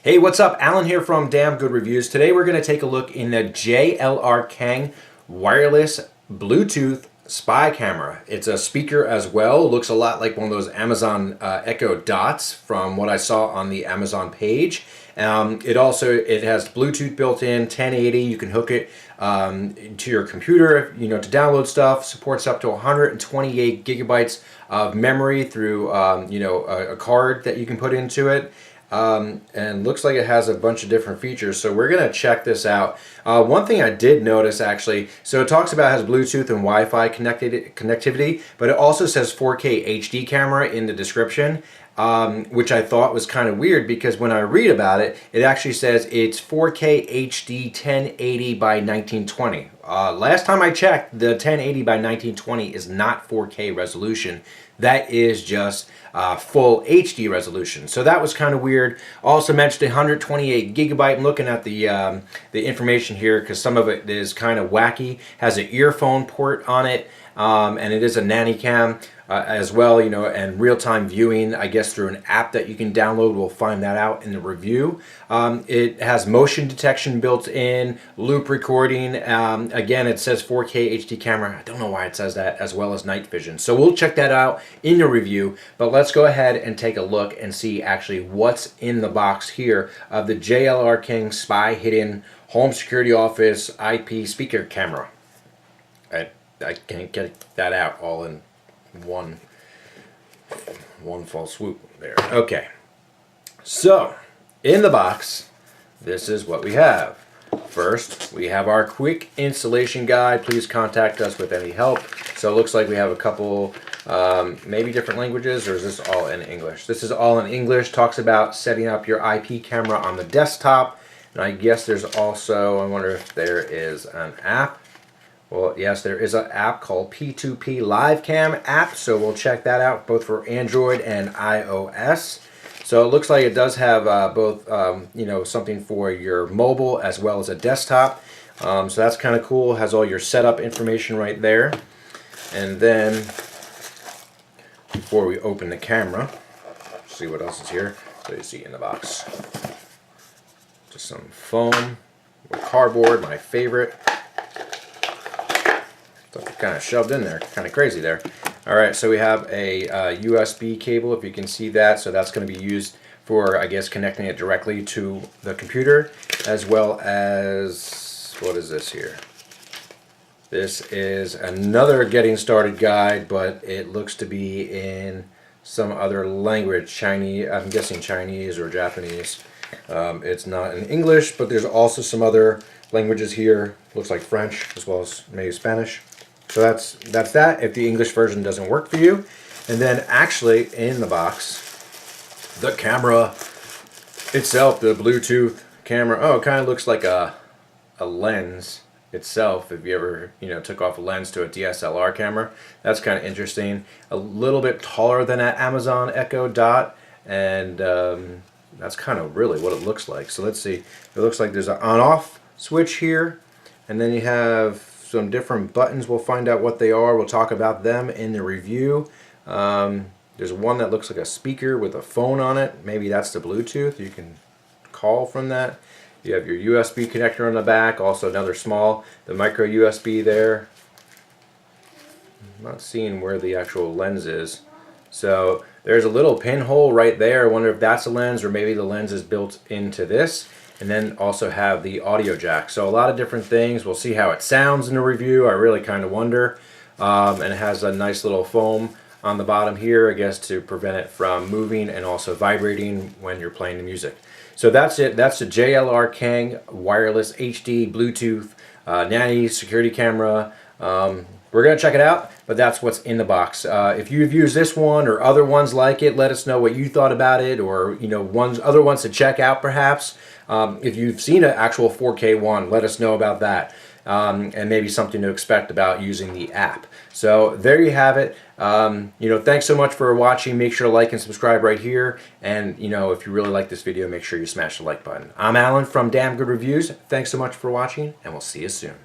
Hey, what's up? Alan here from Damn Good Reviews. Today we're going to take a look in the JLRKENG wireless Bluetooth spy camera. It's a speaker as well. Looks a lot like one of those Amazon Echo Dots from what I saw on the Amazon page. It has Bluetooth built in, 1080. You can hook it to your computer, to download stuff. Supports up to 128 gigabytes of memory through, a card that you can put into it. And looks like it has a bunch of different features, so we're gonna check this out. One thing I did notice actually, so it talks about it has Bluetooth and Wi-Fi connectivity, but it also says 4K HD camera in the description, which I thought was kind of weird because when I read about it, it actually says it's 4K HD 1080 by 1920. Last time I checked, the 1080 by 1920 is not 4K resolution. That is just full HD resolution. So that was kind of weird. Also mentioned 128 gigabyte. I'm looking at the information here because some of it is kind of wacky. Has an earphone port on it, and it is a nanny cam as well, and real-time viewing, I guess, through an app that you can download. We'll find that out in the review. It has motion detection built in, loop recording. Again, it says 4K HD camera. I don't know why it says that, as well as night vision. So we'll check that out in the review, but let's go ahead and take a look and see actually what's in the box here of the JLRKENG Spy Hidden Home Security Office IP Speaker Camera. I can't get that out all in one fell swoop there. Okay, so in the box, this is what we have. First, we have our quick installation guide. Please contact us with any help. So it looks like we have a couple maybe different languages, or is this all in English? This is all in English. Talks about setting up your IP camera on the desktop, and I guess there's also, I wonder if there is an app. Well, yes, there is an app called P2P Live Cam app, so we'll check that out, both for Android and iOS. So it looks like it does have both, something for your mobile as well as a desktop. So that's kind of cool. It has all your setup information right there. And then, before we open the camera, see what else is here. So you see in the box, just some foam or cardboard, my favorite. Kind of shoved in there, kind of crazy there. Alright, so we have a USB cable, if you can see that. So that's going to be used for, I guess, connecting it directly to the computer, as well as, what is this here? This is another getting started guide, but it looks to be in some other language, Chinese, I'm guessing Chinese or Japanese. It's not in English, but there's also some other languages here. Looks like French, as well as maybe Spanish. So that's that, if the English version doesn't work for you. And then actually in the box, the camera itself, the Bluetooth camera, it kind of looks like a lens itself. If you ever, took off a lens to a DSLR camera, that's kind of interesting. A little bit taller than that Amazon Echo Dot, and that's kind of really what it looks like. So let's see. It looks like there's an on-off switch here, and then you have some different buttons. We'll find out what they are. We'll talk about them in the review. There's one that looks like a speaker with a phone on it. Maybe that's the Bluetooth. You can call from that. You have your USB connector on the back. Also another the micro USB there. I'm not seeing where the actual lens is. So there's a little pinhole right there. I wonder if that's a lens, or maybe the lens is built into this. And then also have the audio jack. So a lot of different things. We'll see how it sounds in the review. I really kind of wonder. And it has a nice little foam on the bottom here, I guess, to prevent it from moving and also vibrating when you're playing the music. So that's it. That's the JLRKENG wireless HD Bluetooth nanny security camera. We're going to check it out, but that's what's in the box. If you've used this one or other ones like it, let us know what you thought about it, or other ones to check out perhaps. If you've seen an actual 4K one, let us know about that, and maybe something to expect about using the app. So there you have it. Thanks so much for watching. Make sure to like and subscribe right here, and if you really like this video, make sure you smash the like button. I'm Alan from Damn Good Reviews. Thanks so much for watching, and we'll see you soon.